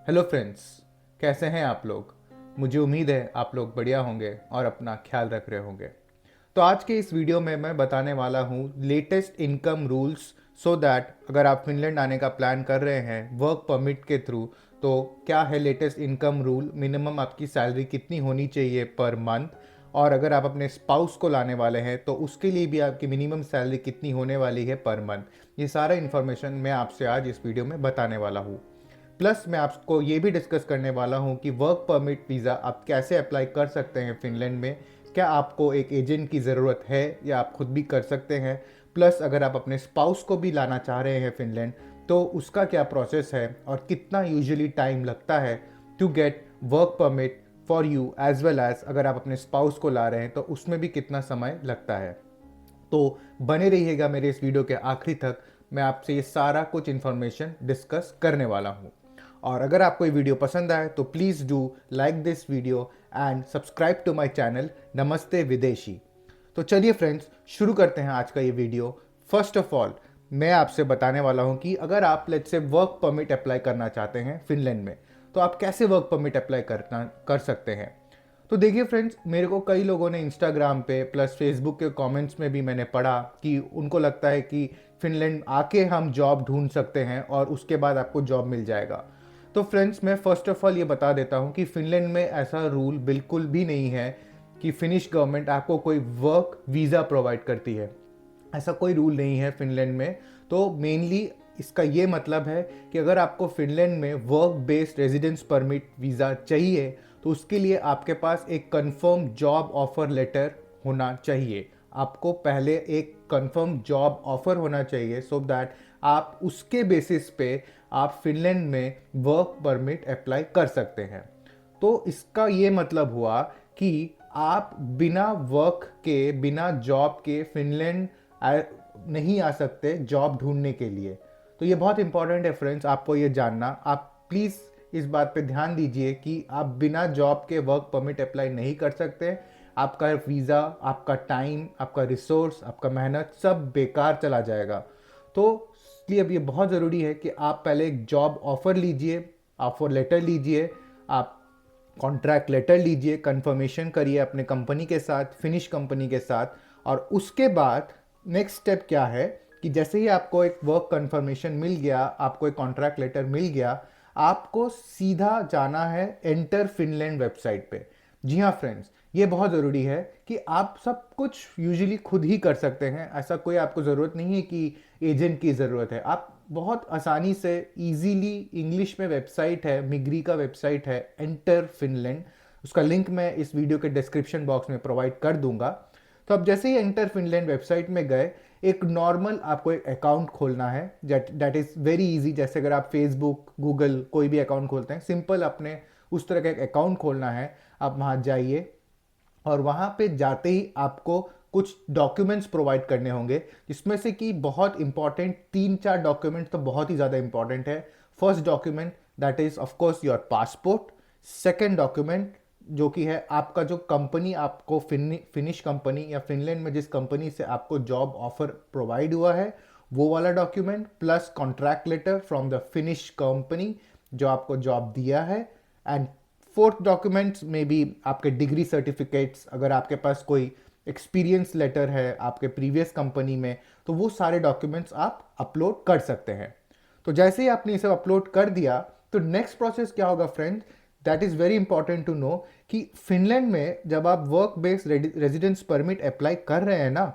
Hello friends, कैसे हैं आप लोग। मुझे उम्मीद है आप लोग बढ़िया होंगे और अपना ख्याल रख रहे होंगे। तो आज के इस वीडियो में मैं बताने वाला हूँ latest income rules, so that अगर आप फिनलैंड आने का प्लान कर रहे हैं वर्क परमिट के थ्रू, तो क्या है लेटेस्ट इनकम रूल, मिनिमम आपकी सैलरी कितनी होनी चाहिए पर मंथ, और अगर आप अपने स्पाउस को लाने वाले हैं तो उसके लिए भी आपकी मिनिमम सैलरी कितनी होने वाली है पर मंथ। ये सारा इन्फॉर्मेशन मैं आपसे आज इस वीडियो में बताने वाला हूँ। प्लस मैं आपको ये भी डिस्कस करने वाला हूँ कि वर्क परमिट वीज़ा आप कैसे अप्लाई कर सकते हैं फिनलैंड में। क्या आपको एक एजेंट की ज़रूरत है या आप खुद भी कर सकते हैं। प्लस अगर आप अपने स्पाउस को भी लाना चाह रहे हैं फिनलैंड, तो उसका क्या प्रोसेस है और कितना यूजुअली टाइम लगता है to get work permit for you, as well as अगर आप अपने स्पाउस को ला रहे हैं तो उसमें भी कितना समय लगता है। तो बने रहिएगा मेरे इस वीडियो के आखिरी तक। मैं आपसे ये सारा कुछ इन्फॉर्मेशन डिस्कस करने वाला हूँ। और अगर आपको ये वीडियो पसंद आए तो please do like this video and subscribe to my channel Namaste Videshi. तो चलिए फ्रेंड्स, शुरू करते हैं आज का ये वीडियो। फर्स्ट ऑफ ऑल, मैं आपसे बताने वाला हूँ कि अगर आप let's say work permit apply करना चाहते हैं फिनलैंड में, तो आप कैसे वर्क परमिट अप्लाई करना कर सकते हैं। तो देखिए फ्रेंड्स, मेरे को कई लोगों ने इंस्टाग्राम पे प्लस फेसबुक के कमेंट्स में भी मैंने पढ़ा कि उनको लगता है कि फिनलैंड आके हम जॉब ढूंढ सकते हैं और उसके बाद आपको जॉब मिल जाएगा। तो फ्रेंड्स, मैं फर्स्ट ऑफ ऑल ये बता देता हूँ कि फिनलैंड में ऐसा रूल बिल्कुल भी नहीं है कि फिनिश गवर्नमेंट आपको कोई वर्क वीज़ा प्रोवाइड करती है। ऐसा कोई रूल नहीं है फिनलैंड में। तो मेनली इसका ये मतलब है कि अगर आपको फिनलैंड में work based residence permit visa चाहिए, तो उसके लिए आपके पास एक कंफर्म जॉब ऑफर लेटर होना चाहिए। आपको पहले एक कंफर्म जॉब ऑफर होना चाहिए, सो दैट आप उसके बेसिस पे आप फिनलैंड में वर्क परमिट अप्लाई कर सकते हैं। तो इसका ये मतलब हुआ कि आप बिना वर्क के, बिना जॉब के फिनलैंड नहीं आ सकते जॉब ढूंढने के लिए। तो ये बहुत इंपॉर्टेंट है फ्रेंड्स, आपको ये जानना। आप प्लीज़ इस बात पे ध्यान दीजिए कि आप बिना जॉब के वर्क परमिट अप्लाई नहीं कर सकते। आपका वीज़ा, आपका टाइम, आपका रिसोर्स, आपका मेहनत सब बेकार चला जाएगा। तो इसलिए अब ये बहुत ज़रूरी है कि आप पहले एक जॉब ऑफर लीजिए, ऑफर लेटर लीजिए, आप कॉन्ट्रैक्ट लेटर लीजिए, कंफर्मेशन करिए अपने कंपनी के साथ, फिनिश कंपनी के साथ। और उसके बाद नेक्स्ट स्टेप क्या है कि जैसे ही आपको एक वर्क कंफर्मेशन मिल गया, आपको एक कॉन्ट्रैक्ट लेटर मिल गया, आपको सीधा जाना है एंटर फिनलैंड वेबसाइट पे। जी हाँ फ्रेंड्स, ये बहुत ज़रूरी है कि आप सब कुछ यूजुअली खुद ही कर सकते हैं। ऐसा कोई आपको ज़रूरत नहीं है कि एजेंट की ज़रूरत है। आप बहुत आसानी से इजीली, इंग्लिश में वेबसाइट है, मिग्री का वेबसाइट है एंटर फिनलैंड, उसका लिंक मैं इस वीडियो के डिस्क्रिप्शन बॉक्स में प्रोवाइड कर दूंगा। तो अब जैसे ही एंटर फिनलैंड वेबसाइट में गए, एक नॉर्मल आपको एक अकाउंट खोलना है। That is very easy. जैसे अगर आप फेसबुक, गूगल कोई भी अकाउंट खोलते हैं, सिंपल अपने उस तरह का एक अकाउंट खोलना है। आप वहाँ जाइए और वहाँ पे जाते ही आपको कुछ डॉक्यूमेंट्स प्रोवाइड करने होंगे, जिसमें से कि बहुत इंपॉर्टेंट तीन चार डॉक्यूमेंट तो बहुत ही ज़्यादा इंपॉर्टेंट है। First document that is of course your passport. Second document जो कि है आपका जो कंपनी आपको फिनिश कंपनी या फिनलैंड में जिस कंपनी से आपको जॉब ऑफर प्रोवाइड हुआ है, वो वाला document, plus contract letter from the Finnish company जो आपको जॉब दिया है। एंड फोर्थ डॉक्यूमेंट्स में भी आपके डिग्री सर्टिफिकेट्स, अगर आपके पास कोई एक्सपीरियंस लेटर है आपके प्रीवियस कंपनी में, तो वो सारे डॉक्यूमेंट्स आप अपलोड कर सकते हैं। तो जैसे ही आपने ये सब अपलोड कर दिया, तो नेक्स्ट प्रोसेस क्या होगा friends, that is very important to know कि फिनलैंड में जब आप work based residence permit apply कर रहे हैं ना,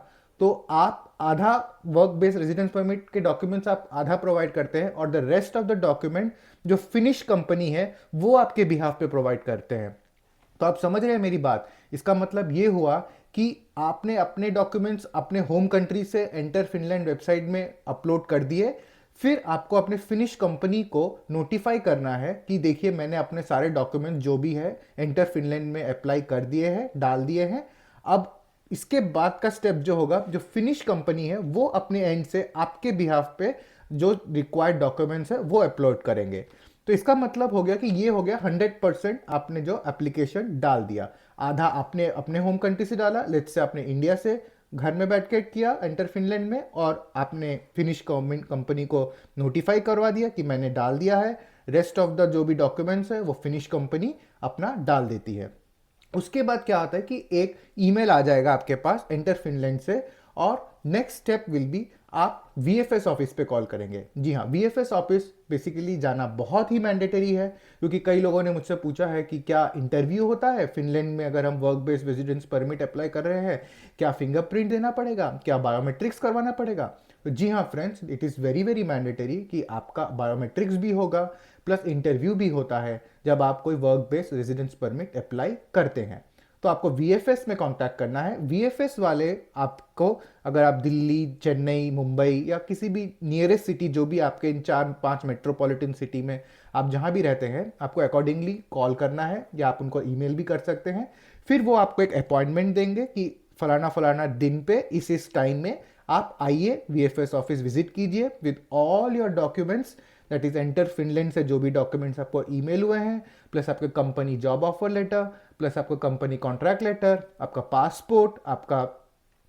तो आप आधा वर्क बेस्ड रेजिडेंस परमिट के डॉक्यूमेंट्स आप आधा प्रोवाइड करते हैं, और the rest of the document जो फिनिश कंपनी है वो आपके बिहाफ पे प्रोवाइड करते हैं। तो आप समझ रहे हैं मेरी बात। इसका मतलब ये हुआ कि आपने अपने डॉक्यूमेंट्स अपने होम कंट्री से एंटर फिनलैंड वेबसाइट में अपलोड कर दिए। फिर आपको अपने फिनिश कंपनी को नोटिफाई करना है कि देखिए मैंने अपने सारे डॉक्यूमेंट जो भी है एंटर फिनलैंड में अप्लाई कर दिए हैं, डाल दिए हैं। अब इसके बाद का स्टेप जो होगा, जो फिनिश कंपनी है वो अपने एंड से आपके बिहाफ पे जो रिक्वायर्ड डॉक्यूमेंट्स है वो अपलोड करेंगे। तो इसका मतलब हो गया कि ये हो गया 100% आपने जो एप्लीकेशन डाल दिया। आधा आपने अपने होम कंट्री से डाला, लेट्स से आपने इंडिया से घर में बैठ के किया एंटर फिनलैंड में, और आपने फिनिश गवर्नमेंट कंपनी को नोटिफाई करवा दिया कि मैंने डाल दिया है। रेस्ट ऑफ द जो भी डॉक्यूमेंट्स है वो फिनिश कंपनी अपना डाल देती है। उसके बाद क्या होता है कि एक ईमेल आ जाएगा आपके पास एंटर फिनलैंड से, और नेक्स्ट स्टेप विल बी आप वीएफएस ऑफिस पे कॉल करेंगे। जी हाँ, वीएफएस ऑफिस बेसिकली जाना बहुत ही मैंडेटरी है, क्योंकि कई लोगों ने मुझसे पूछा है कि क्या इंटरव्यू होता है फिनलैंड में अगर हम work based residence permit apply कर रहे हैं, क्या फिंगरप्रिंट देना पड़ेगा, क्या बायोमेट्रिक्स करवाना पड़ेगा। तो जी हाँ friends, it is very very mandatory कि आपका बायोमेट्रिक्स भी होगा प्लस इंटरव्यू भी होता है जब आप कोई work based residence permit apply करते हैं। तो आपको वीएफएस में कांटेक्ट करना है। वीएफएस वाले आपको, अगर आप दिल्ली, चेन्नई, मुंबई या किसी भी नियरेस्ट सिटी जो भी आपके इन 4-5 मेट्रोपॉलिटन सिटी में आप जहां भी रहते हैं, आपको अकॉर्डिंगली कॉल करना है या आप उनको ईमेल भी कर सकते हैं। फिर वो आपको एक अपॉइंटमेंट देंगे कि फलाना फलाना दिन पे इस टाइम में आप आइए, वीएफएस ऑफिस विजिट कीजिए with all your documents, that is enter Finland से जो भी डॉक्यूमेंट्स आपको ईमेल हुए हैं, प्लस आपके company job offer letter, plus आपको कंपनी कॉन्ट्रैक्ट लेटर, आपका पासपोर्ट, आपका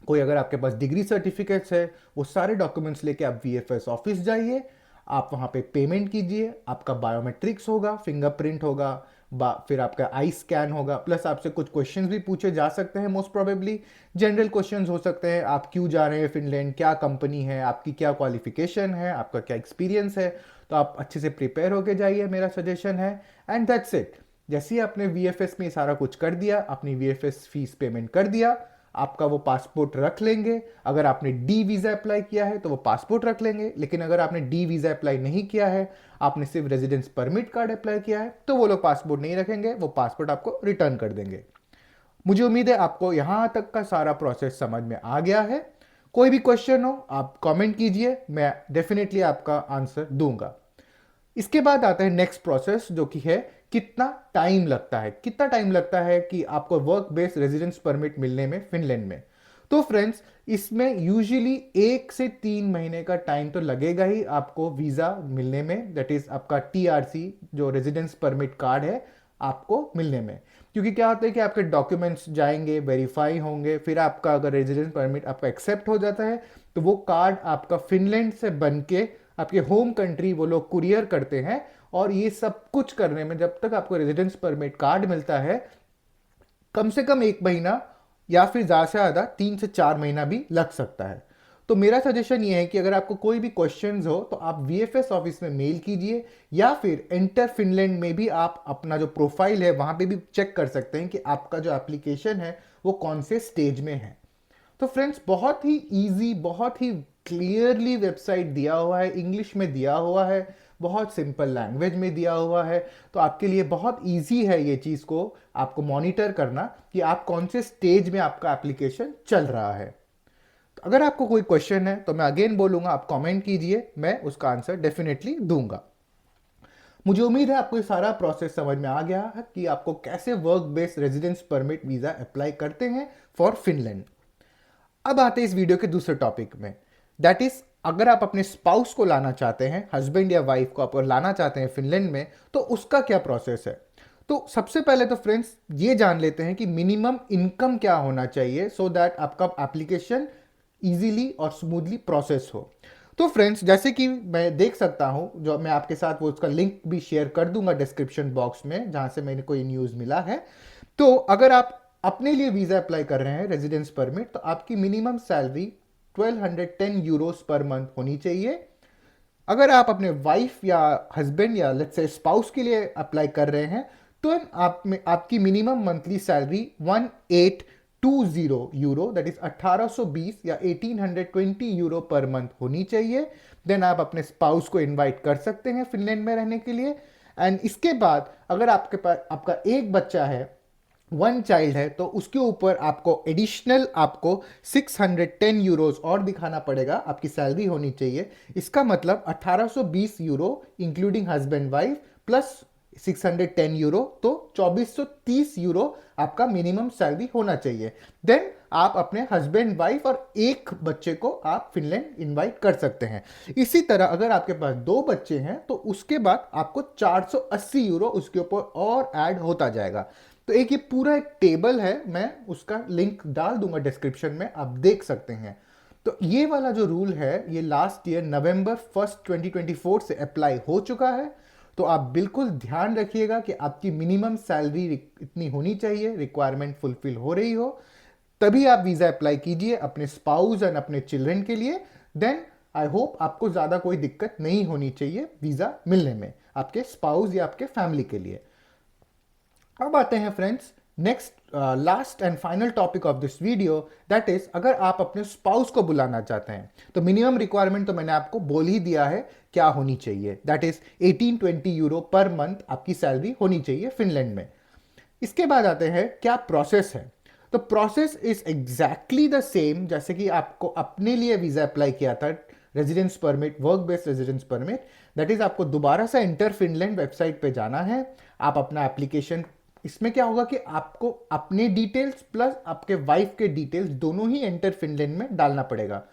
कोई अगर आपके पास डिग्री सर्टिफिकेट्स है, वो सारे डॉक्यूमेंट्स लेके आप वीएफएस ऑफिस जाइए। आप वहाँ पे पेमेंट कीजिए, आपका बायोमेट्रिक्स होगा, फिंगरप्रिंट होगा, फिर आपका आई स्कैन होगा, प्लस आपसे कुछ क्वेश्चंस भी पूछे जा सकते हैं। मोस्ट प्रोबेबली जनरल क्वेश्चंस हो सकते हैं, आप क्यों जा रहे हैं फिनलैंड, क्या कंपनी है, आपकी क्या क्वालिफिकेशन है, आपका क्या एक्सपीरियंस है। तो आप अच्छे से प्रिपेयर होके जाइए, मेरा सजेशन है। And that's it. जैसे ही आपने वीएफएस में सारा कुछ कर दिया, अपनी वीएफएस फीस पेमेंट कर दिया, आपका वो पासपोर्ट रख लेंगे। अगर आपने डी वीज़ा अप्लाई किया है तो वो पासपोर्ट रख लेंगे, लेकिन अगर आपने डी वीज़ा अप्लाई नहीं किया है, आपने सिर्फ रेजिडेंस परमिट कार्ड अप्लाई किया है, तो वो लोग पासपोर्ट नहीं रखेंगे, वो पासपोर्ट आपको रिटर्न कर देंगे। मुझे उम्मीद है आपको यहां तक का सारा प्रोसेस समझ में आ गया है। कोई भी क्वेश्चन हो आप कमेंट कीजिए, मैं डेफिनेटली आपका आंसर दूंगा। इसके बाद आता है नेक्स्ट प्रोसेस, जो कि है कितना टाइम लगता है, कितना टाइम लगता है कि आपको वर्क बेस्ड रेजिडेंस परमिट मिलने में फिनलैंड में। तो फ्रेंड्स, इसमें यूजुअली 1 से 3 महीने का टाइम तो लगेगा ही आपको वीजा मिलने में, दैट इज आपका टीआरसी जो रेजिडेंस परमिट कार्ड है आपको मिलने में। क्योंकि क्या होता है कि आपके डॉक्यूमेंट्स जाएंगे, वेरीफाई होंगे, फिर आपका अगर रेजिडेंस परमिट आपका एक्सेप्ट हो जाता है तो वो कार्ड आपका फिनलैंड से बन के आपके होम कंट्री वो लोग कुरियर करते हैं। और ये सब कुछ करने में जब तक आपको रेजिडेंस परमिट कार्ड मिलता है, कम से कम 1 महीना या फिर ज़्यादा से ज़्यादा 3 से 4 महीना भी लग सकता है। तो मेरा सजेशन ये है कि अगर आपको कोई भी क्वेश्चंस हो तो आप वीएफएस ऑफिस में मेल कीजिए, या फिर एंटर फिनलैंड में भी आप अपना जो प्रोफाइल है वहां पे भी चेक कर सकते हैं कि आपका जो एप्लीकेशन है वो कौन से स्टेज में है। तो फ्रेंड्स, बहुत ही इजी, बहुत ही क्लियरली वेबसाइट दिया हुआ है, इंग्लिश में दिया हुआ है, बहुत सिंपल लैंग्वेज में दिया हुआ है। तो आपके लिए बहुत इजी है ये चीज़ को आपको मॉनिटर करना कि आप कौन से स्टेज में आपका एप्लीकेशन चल रहा है। तो अगर आपको कोई क्वेश्चन है तो मैं अगेन बोलूंगा, आप कमेंट कीजिए, मैं उसका आंसर डेफिनेटली दूंगा। मुझे उम्मीद है आपको ये सारा प्रोसेस समझ में आ गया है कि आपको कैसे work based residence permit visa apply करते हैं फॉर फिनलैंड। अब आते हैं इस वीडियो के दूसरे टॉपिक में, दैट इज अगर आप अपने स्पाउस को लाना चाहते हैं, हस्बैंड या वाइफ को आप लाना चाहते हैं फिनलैंड में, तो उसका क्या प्रोसेस है। तो सबसे पहले तो फ्रेंड्स ये जान लेते हैं कि मिनिमम इनकम क्या होना चाहिए, सो दैट आपका एप्लीकेशन इजीली और स्मूथली प्रोसेस हो। तो फ्रेंड्स, जैसे कि मैं देख सकता हूं, जो मैं आपके साथ वो उसका लिंक भी शेयर कर दूंगा डिस्क्रिप्शन बॉक्स में, जहां से मैंने कोई न्यूज़ मिला है। तो अगर आप अपने लिए वीज़ा अप्लाई कर रहे हैं रेजिडेंस परमिट, तो आपकी minimum salary 1210 Euros per month होनी चाहिए। अगर आप अपने वाइफ या हस्बैंड या लेट्स से स्पाउस के लिए अप्लाई कर रहे हैं, तो आप में आपकी minimum monthly salary 1820 euro, that is 1820 या 1820 यूरो पर मंथ होनी चाहिए। देन आप अपने स्पाउस को इनवाइट कर सकते हैं फिनलैंड में रहने के लिए। एंड इसके बाद अगर आपके पास आपका एक बच्चा है, 1 चाइल्ड है, तो उसके ऊपर आपको एडिशनल आपको 610 यूरोस और दिखाना पड़ेगा, आपकी सैलरी होनी चाहिए। इसका मतलब 1820 euro including husband wife plus 610 euro, तो 2430 यूरो आपका मिनिमम सैलरी होना चाहिए। देन आप अपने हस्बैंड वाइफ और एक बच्चे को आप फिनलैंड इनवाइट कर सकते हैं। इसी तरह अगर आपके पास 2 बच्चे हैं तो उसके बाद आपको 480 यूरो उसके ऊपर और ऐड होता जाएगा। तो एक ये पूरा एक टेबल है, मैं उसका लिंक डाल दूंगा डिस्क्रिप्शन में, आप देख सकते हैं। तो ये वाला जो रूल है ये लास्ट ईयर नवंबर 1 2024 से अप्लाई हो चुका है। तो आप बिल्कुल ध्यान रखिएगा कि आपकी मिनिमम सैलरी इतनी होनी चाहिए, रिक्वायरमेंट फुलफिल हो रही हो, तभी आप वीजा अप्लाई कीजिए अपने स्पाउस एंड अपने चिल्ड्रन के लिए। देन आई होप आपको ज्यादा कोई दिक्कत नहीं होनी चाहिए वीजा मिलने में आपके स्पाउस या आपके फैमिली के लिए। अब आते हैं friends next last and final topic of this video, that is अगर आप अपने स्पाउस को बुलाना चाहते हैं तो मिनिमम रिक्वायरमेंट तो मैंने आपको बोल ही दिया है क्या होनी चाहिए, that is 18-20 euro per month आपकी सैलरी होनी चाहिए फिनलैंड में। इसके बाद आते हैं क्या प्रोसेस है। तो process is exactly the same जैसे कि आपको अपने लिए वीजा अप्लाई किया था, residence permit, work based residence permit. That is आपको दोबारा से इंटर फिनलैंड वेबसाइट पे जाना है, आप अपना एप्लीकेशन, इसमें क्या होगा कि आपको अपने डिटेल्स प्लस आपके वाइफ के डिटेल्स दोनों ही एंटर फिनलैंड में डालना पड़ेगा।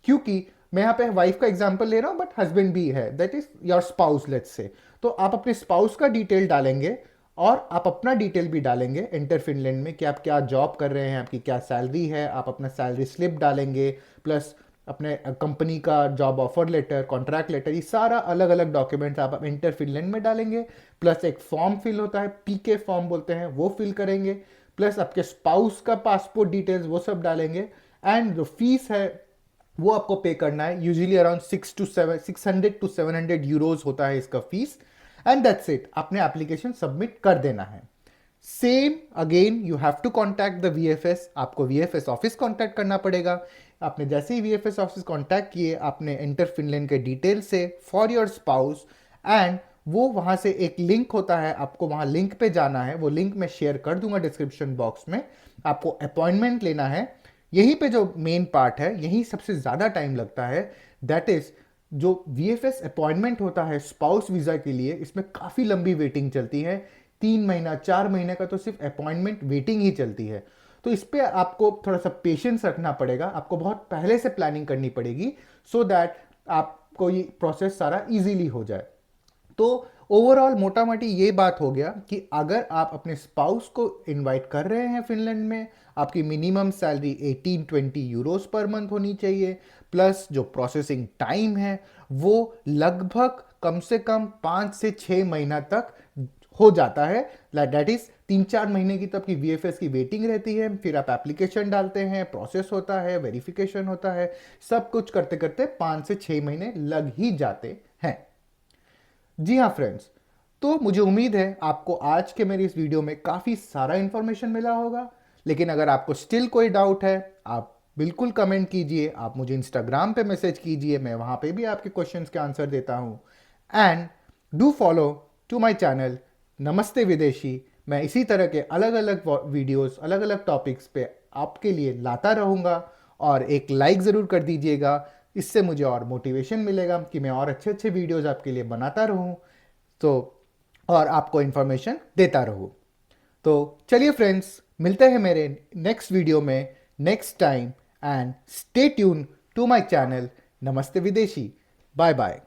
क्योंकि मैं यहाँ पे वाइफ का एग्जांपल ले रहा हूँ बट हस्बैंड भी है, that is your spouse let's say. तो आप अपने स्पाउस का डिटेल डालेंगे और आप अपना डिटेल भी डालेंगे एंटर फिनलैंड में कि आप क्या जॉब कर रहे हैं, आपकी क्या सैलरी है, आप अपना सैलरी स्लिप डालेंगे, प्लस अपने कंपनी का job offer letter, contract letter, ये सारा अलग अलग डॉक्यूमेंट्स आप इंटर फिनलैंड में डालेंगे। प्लस एक फॉर्म फिल होता है, पीके फॉर्म बोलते हैं, वो फिल करेंगे। प्लस आपके स्पाउस का पासपोर्ट डिटेल्स वो सब डालेंगे। एंड जो फीस है वो आपको पे करना है, यूजुअली अराउंड 600 to 700 यूरोज होता है इसका फीस। एंड दैट्स इट, आपने एप्लीकेशन सबमिट कर देना है। Same again you have to contact the VFS, आपको वीएफएस ऑफिस कॉन्टैक्ट करना पड़ेगा। आपने जैसे ही वीएफएस ऑफिस कॉन्टैक्ट किए, आपने एंटर फिनलैंड के डिटेल से फॉर योर स्पाउस, एंड वो वहां से एक लिंक होता है, आपको वहां लिंक पे जाना है, वो लिंक मैं शेयर कर दूंगा डिस्क्रिप्शन बॉक्स में। आपको अपॉइंटमेंट लेना है, यहीं पे जो मेन पार्ट है, यहीं सबसे ज्यादा टाइम लगता है। दैट इज जो वीएफएस अपॉइंटमेंट होता है स्पाउस वीजा के लिए, इसमें काफी लंबी वेटिंग चलती है, 3 महीना 4 महीने का तो सिर्फ अपॉइंटमेंट वेटिंग ही चलती है। तो इस पे आपको थोड़ा सा पेशेंस रखना पड़ेगा, आपको बहुत पहले से प्लानिंग करनी पड़ेगी सो दैट आपको ये प्रोसेस सारा इजीली हो जाए। तो ओवरऑल मोटा मोटी ये बात हो गया कि अगर आप अपने स्पाउस को इनवाइट कर रहे हैं फिनलैंड में, आपकी minimum salary 18-20 Euros per month होनी चाहिए, प्लस जो प्रोसेसिंग टाइम है वो लगभग कम से कम 5 से 6 महीना तक हो जाता है। दैट इज 3-4 महीने की तो आपकी वीएफएस की वेटिंग रहती है, फिर आप एप्लीकेशन डालते हैं, प्रोसेस होता है, वेरिफिकेशन होता है, सब कुछ करते करते 5 से 6 महीने लग ही जाते हैं। जी हाँ फ्रेंड्स, तो मुझे उम्मीद है आपको आज के मेरी इस वीडियो में काफ़ी सारा इंफॉर्मेशन मिला होगा। लेकिन अगर आपको स्टिल कोई डाउट है, आप बिल्कुल कमेंट कीजिए, आप मुझे इंस्टाग्राम पे मैसेज कीजिए, मैं वहाँ पे भी आपके क्वेश्चंस के आंसर देता हूँ। And do follow to my channel Namaste Videshi, मैं इसी तरह के अलग अलग वीडियोस, अलग अलग टॉपिक्स पे आपके लिए लाता रहूँगा। और एक लाइक ज़रूर कर दीजिएगा, इससे मुझे और मोटिवेशन मिलेगा कि मैं और अच्छे अच्छे वीडियोस आपके लिए बनाता रहूं, तो और आपको इन्फॉर्मेशन देता रहूं। तो चलिए फ्रेंड्स, मिलते हैं मेरे नेक्स्ट वीडियो में next time, and stay tune to my channel Namaste Videshi. Bye bye.